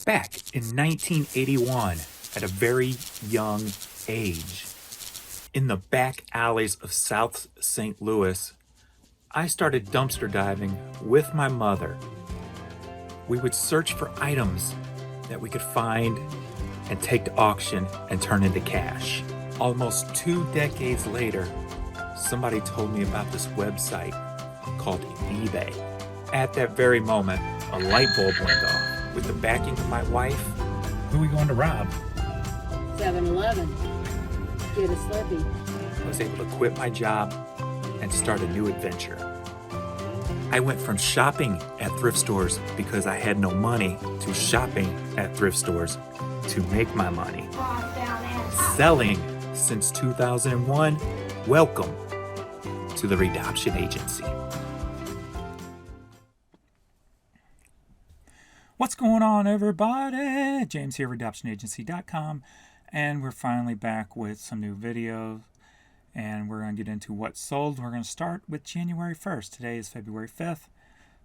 Back in 1981, at a very young age, in the back alleys of South St. Louis, I started dumpster diving with my mother. We would search for items that we could find and take to auction and turn into cash. Almost 2 decades later, somebody told me about this website called eBay. At that very moment, a light bulb went off. With the backing of my wife, who are we going to rob? 7-Eleven. Get a Slurpee. I was able to quit my job and start a new adventure. I went from shopping at thrift stores because I had no money to shopping at thrift stores to make my money. Selling since 2001. Welcome to the Redoption Agency. What's going on, everybody? James here, redoptionagency.com, and we're finally back with some new videos, and we're going to get into what sold. We're going to start with January 1st. Today is February 5th,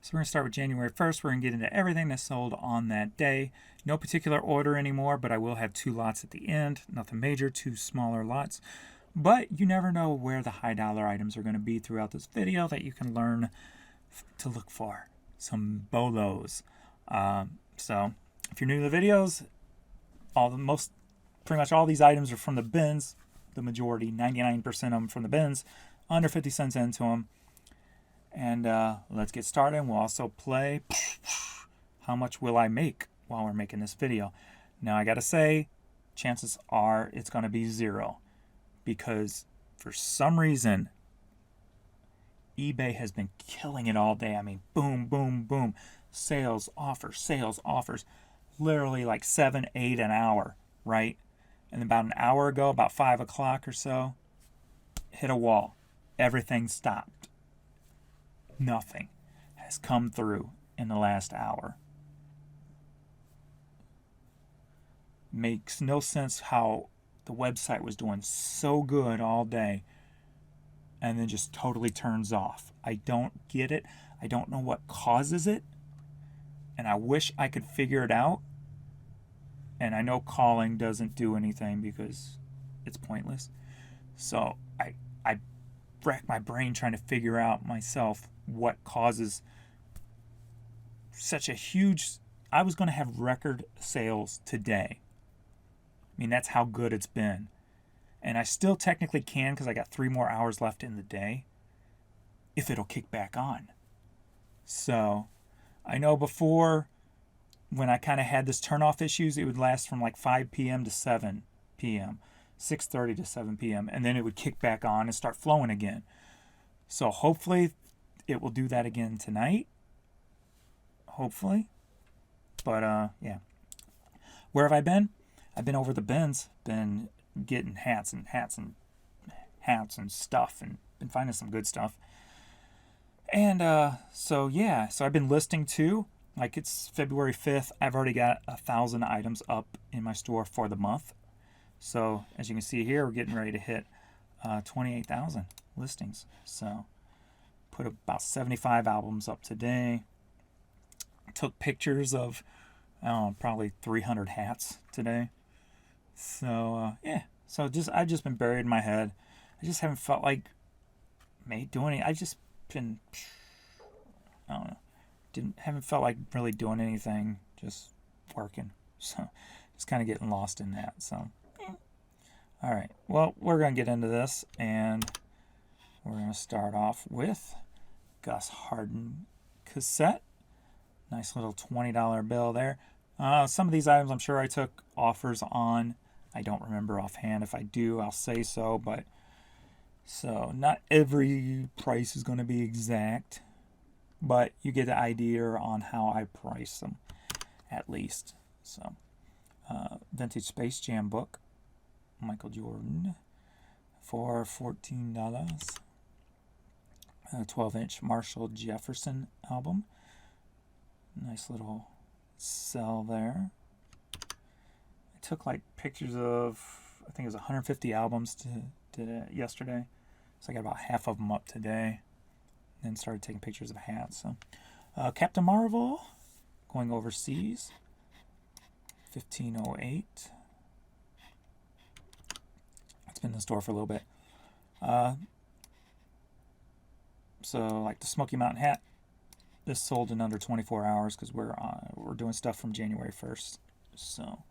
so we're going to start with January 1st. We're going to get into everything that sold on that day. No particular order anymore, but I will have 2 lots at the end. Nothing major, 2 smaller lots. But you never know where the high dollar items are going to be throughout this video that you can learn to look for. Some bolos. So if you're new to the videos, pretty much all these items are from the bins. The majority, 99% of them from the bins, under 50 cents into them. And let's get started. We'll also play how much will I make while we're making this video. Now I gotta say, chances are it's gonna be 0, because for some reason eBay has been killing it all day. I mean, boom, boom, boom. Sales offers, literally like 7, 8 an hour, right? And about an hour ago, about 5 o'clock or so, hit a wall. Everything stopped. Nothing has come through in the last hour. Makes no sense how the website was doing so good all day and then just totally turns off. I don't get it. I don't know what causes it. And I wish I could figure it out. And I know calling doesn't do anything because it's pointless. So I rack my brain trying to figure out myself what causes such a huge... I was going to have record sales today. I mean, that's how good it's been. And I still technically can because I got 3 more hours left in the day if it'll kick back on. So... I know before, when I kind of had this turn-off issues, it would last from like 5 p.m. to 7 p.m., 6:30 to 7 p.m., and then it would kick back on and start flowing again. So hopefully it will do that again tonight. Hopefully. But, yeah. Where have I been? I've been over the bins, been getting hats and stuff, and been finding some good stuff. And so I've been listing too. Like, it's February 5th. I've already got 1,000 items up in my store for the month. So as you can see here, we're getting ready to hit 28,000 listings. So put about 75 albums up today. Took pictures of probably 300 hats today. So yeah. So I've just been buried in my head. I just haven't felt like doing it. Haven't felt like really doing anything, just working. So just kind of getting lost in that. So all right, well, we're gonna get into this, and we're gonna start off with Gus Harden cassette. Nice little $20 bill there. Some of these items I'm sure I took offers on. I don't remember offhand. If I do, I'll say so, but so not every price is going to be exact, but you get the idea on how I price them, at least. So, vintage Space Jam book, Michael Jordan, for $14. 12-inch Marshall Jefferson album. Nice little sell there. I took like pictures of, I think it was 150 albums yesterday. So I got about half of them up today. And then started taking pictures of hats. So Captain Marvel, going overseas. 1508. It's been in the store for a little bit. So like the Smoky Mountain hat, this sold in under 24 hours because we're doing stuff from January 1st. So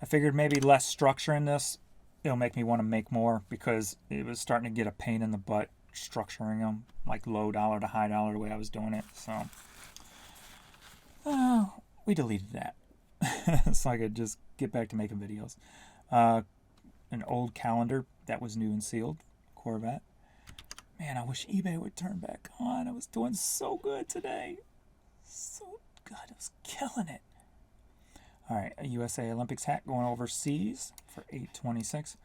I figured maybe less structure in this, it'll make me want to make more, because it was starting to get a pain in the butt structuring them, like low dollar to high dollar the way I was doing it. So we deleted that so I could just get back to making videos. An old calendar that was new and sealed, Corvette. Man, I wish eBay would turn back on. I was doing so good today. So good. I was killing it. All right, a USA Olympics hat going overseas for $8.26.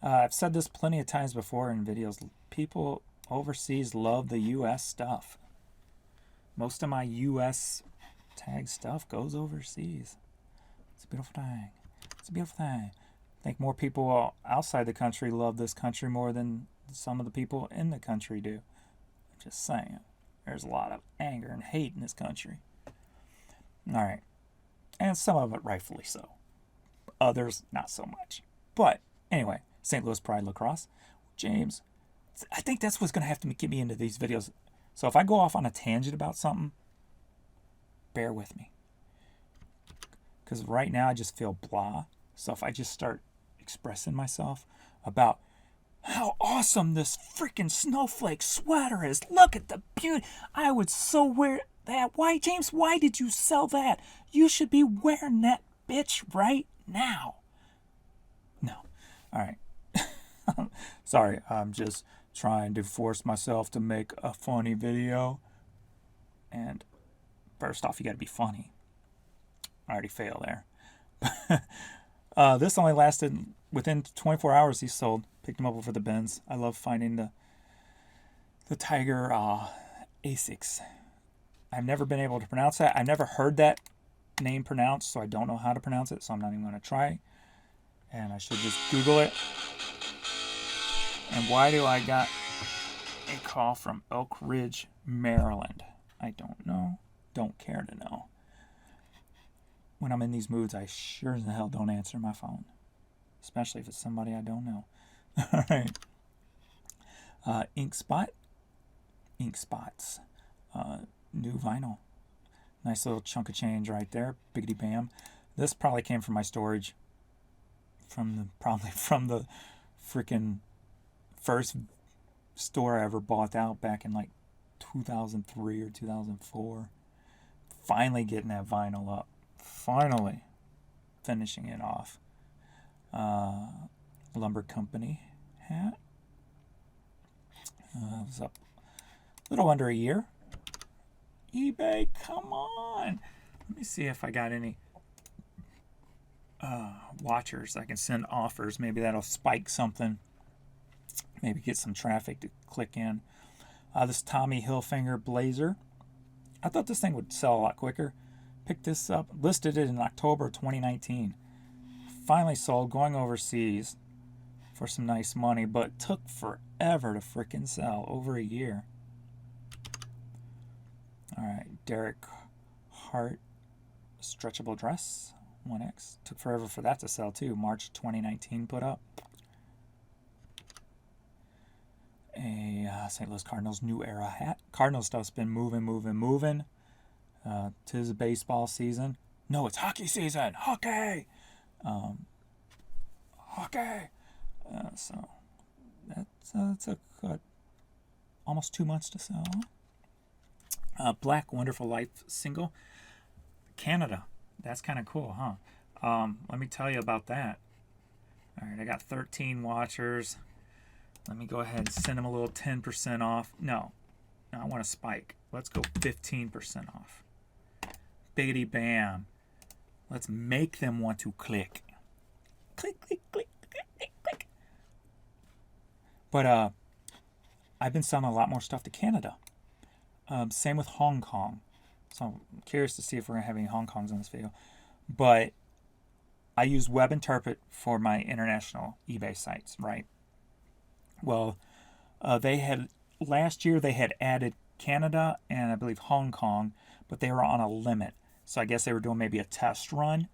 I've said this plenty of times before in videos. People overseas love the U.S. stuff. Most of my U.S. tag stuff goes overseas. It's a beautiful thing. It's a beautiful thing. I think more people outside the country love this country more than some of the people in the country do. I'm just saying. There's a lot of anger and hate in this country. All right. And some of it rightfully so. Others, not so much. But anyway, St. Louis Pride Lacrosse. James, I think that's what's going to have to get me into these videos. So if I go off on a tangent about something, bear with me. Because right now I just feel blah. So if I just start expressing myself about how awesome this freaking snowflake sweater is. Look at the beauty. I would so wear that. Why, James, why did you sell that? You should be wearing that bitch right now. No. All right. Sorry, I'm just trying to force myself to make a funny video. And first off, you got to be funny. I already failed there. This only lasted within 24 hours. He sold. Picked him up over the bins. I love finding the Tiger Asics. I've never been able to pronounce that. I've never heard that name pronounced, so I don't know how to pronounce it, so I'm not even going to try. And I should just Google it. And why do I got a call from Elk Ridge, Maryland? I don't know. Don't care to know. When I'm in these moods, I sure as the hell don't answer my phone. Especially if it's somebody I don't know. All right. Ink Spots. New vinyl. Nice little chunk of change right there. Biggity bam. This probably came from my storage. Probably from the freaking first store I ever bought out back in like 2003 or 2004. Finally getting that vinyl up. Finally finishing it off. Lumber Company hat. It was up a little under a year. eBay, come on. Let me see if I got any watchers I can send offers. Maybe that'll spike something. Maybe get some traffic to click in. This Tommy Hilfiger blazer. I thought this thing would sell a lot quicker. Picked this up, listed it in October 2019. Finally sold, going overseas for some nice money, but took forever to freaking sell, over a year. All right, Derek Hart stretchable dress, 1X. Took forever for that to sell too. March 2019 put up. A St. Louis Cardinals New Era hat. Cardinals stuff's been moving. 'Tis baseball season. No, it's hockey season. Hockey. Hockey. So that took almost 2 months to sell. Black Wonderful Life single. Canada. That's kind of cool, huh? Let me tell you about that. All right, I got 13 watchers. Let me go ahead and send them a little 10% off. No, I want a spike. Let's go 15% off. Biggity bam. Let's make them want to click. Click, click, click, click, click, click. But I've been selling a lot more stuff to Canada. Same with Hong Kong. So I'm curious to see if we're going to have any Hong Kongs in this video. But I use Web Interpret for my international eBay sites, right? Well, last year they had added Canada and I believe Hong Kong, but they were on a limit. So I guess they were doing maybe a test run.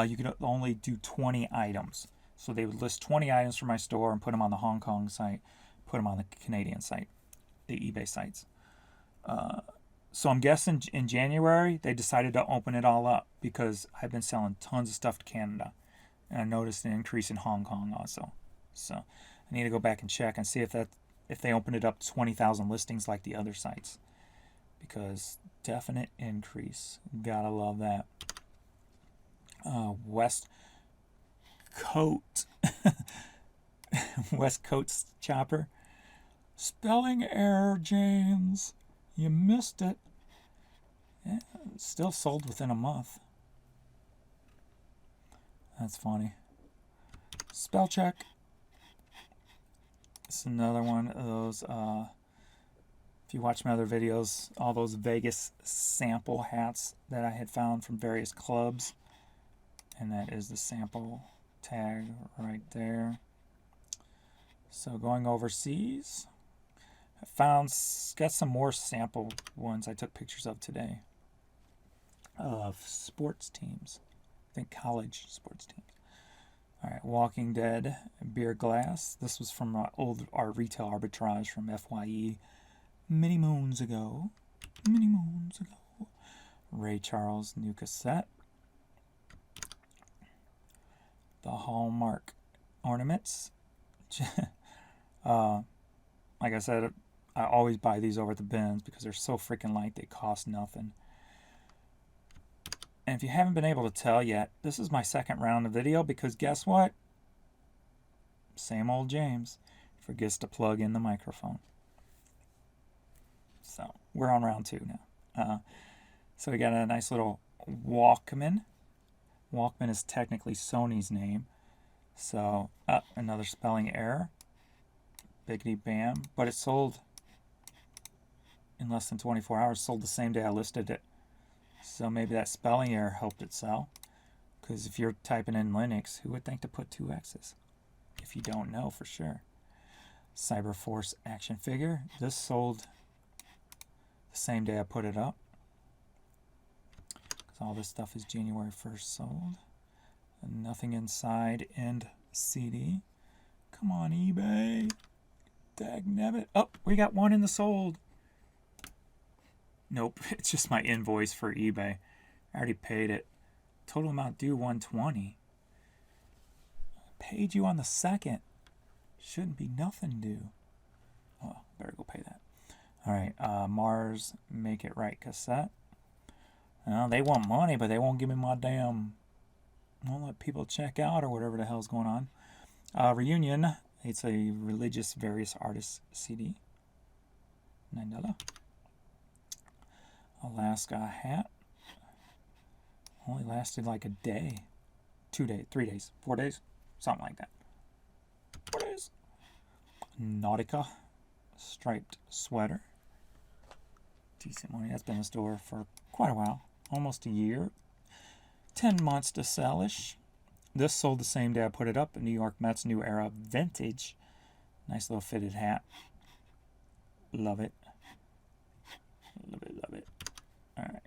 You could only do 20 items. So they would list 20 items from my store and put them on the Hong Kong site, put them on the Canadian site, the eBay sites. So I'm guessing in January they decided to open it all up because I've been selling tons of stuff to Canada. And I noticed an increase in Hong Kong also. So I need to go back and check and see if they opened it up to 20,000 listings like the other sites. Because definite increase. Gotta love that. West Coast. West Coast chopper. Spelling error, James. You missed it. Yeah, still sold within a month. That's funny. Spell check. It's another one of those. If you watch my other videos, all those Vegas sample hats that I had found from various clubs. And that is the sample tag right there. So going overseas, got some more sample ones I took pictures of today of sports teams. I think college sports teams. All right, Walking Dead beer glass. This was from our retail arbitrage from FYE many moons ago. Ray Charles new cassette. The Hallmark ornaments. Like I said, I always buy these over at the bins because they're so freaking light they cost nothing. And if you haven't been able to tell yet, this is my second round of video because guess what? Same old James forgets to plug in the microphone. So we're on round 2 now. So we got a nice little Walkman. Walkman is technically Sony's name. So another spelling error. Biggity bam. But it sold in less than 24 hours. Sold the same day I listed it. So maybe that spelling error helped it sell. Because if you're typing in Linux, who would think to put 2 X's? If you don't know for sure. Cyberforce action figure. This sold the same day I put it up. Because all this stuff is January 1st sold. And nothing inside end CD. Come on, eBay. Dagnabbit. Oh, we got one in the sold. Nope, it's just my invoice for eBay. I already paid it. Total amount due $120. Paid you on the 2nd. Shouldn't be nothing due. Oh, better go pay that. All right, Mars Make It Right cassette. Well, they want money, but they won't give me my damn. Won't let people check out or whatever the hell's going on. Reunion. It's a religious various artists CD. $9. Alaska hat. Only lasted like a day. 2 days, 3 days, 4 days, something like that. 4 days. Nautica striped sweater. Decent money. That's been in the store for quite a while. Almost a year. 10 months to sell-ish. This sold the same day I put it up. A New York Mets New Era Vintage. Nice little fitted hat. Love it. Love it, love it. Alright.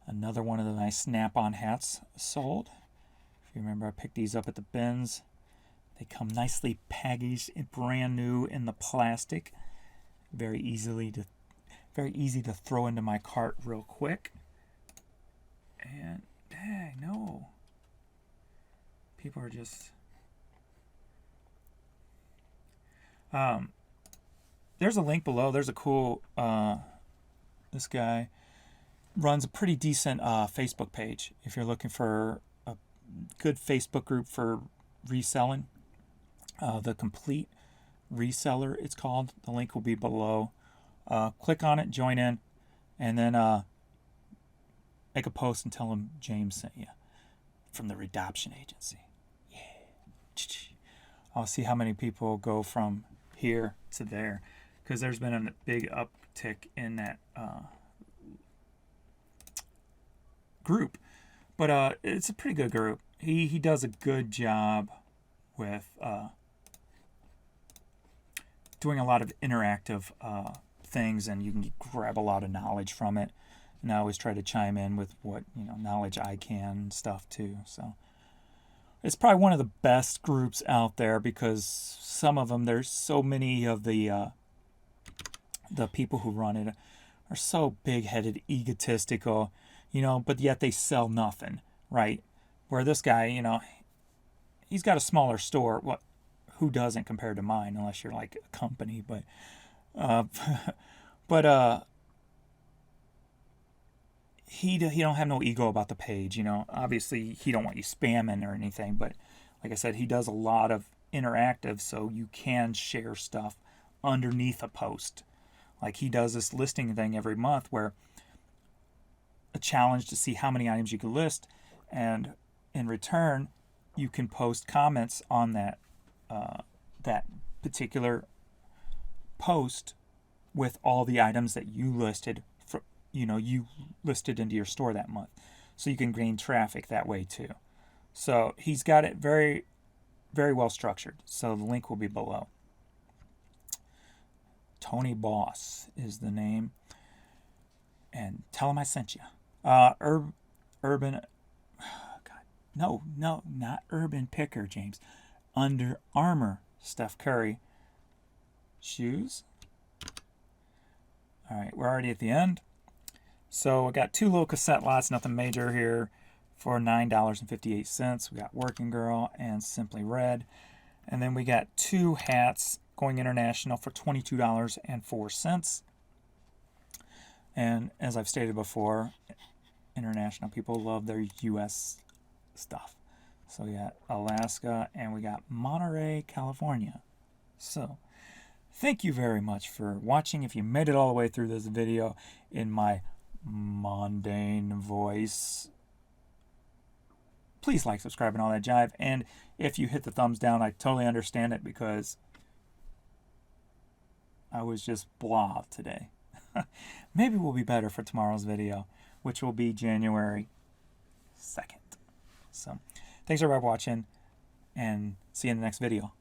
Another one of the nice snap-on hats sold. If you remember, I picked these up at the bins. They come nicely packaged and brand new in the plastic. Very easy to throw into my cart real quick. And dang, no. People are just there's a link below. There's a cool this guy runs a pretty decent Facebook page if you're looking for a good Facebook group for reselling. The Complete Reseller, it's called. The link will be below. Click on it, join in, and then make a post and tell them James sent you from the Redoption Agency. Yeah. I'll see how many people go from here to there, because there's been a big uptick in that group. But it's a pretty good group. He does a good job with doing a lot of interactive things, and you can grab a lot of knowledge from it. and I always try to chime in with what, you know, knowledge I can and stuff too. So it's probably one of the best groups out there, because some of them, there's so many of the people who run it are so big-headed, egotistical, you know, but yet they sell nothing, right? Where this guy, you know, he's got a smaller store. What? Who doesn't compared to mine, unless you're like a company, but but he don't have no ego about the page, you know. Obviously, he don't want you spamming or anything, but like I said, he does a lot of interactive, so you can share stuff underneath a post. Like he does this listing thing every month where a challenge to see how many items you can list, and in return, you can post comments on that that particular post with all the items that you listed, for, you know, you listed into your store that month, so you can gain traffic that way too. So he's got it very, very well structured. So the link will be below. Tony Boss is the name, and tell him I sent you. Urban, God, no, not Urban Picker, James. Under Armour, Steph Curry shoes. All right, we're already at the end. So I got 2 little cassette lots, nothing major here, for $9.58. We got Working Girl and Simply Red. And then we got 2 hats going international for $22.04. And as I've stated before, international people love their U.S. stuff. So we got Alaska and we got Monterey, California. So thank you very much for watching. If you made it all the way through this video in my mundane voice, please like, subscribe, and all that jive. And if you hit the thumbs down, I totally understand it, because I was just blah today. Maybe we'll be better for tomorrow's video, which will be January 2nd. So thanks everybody for watching, and see you in the next video.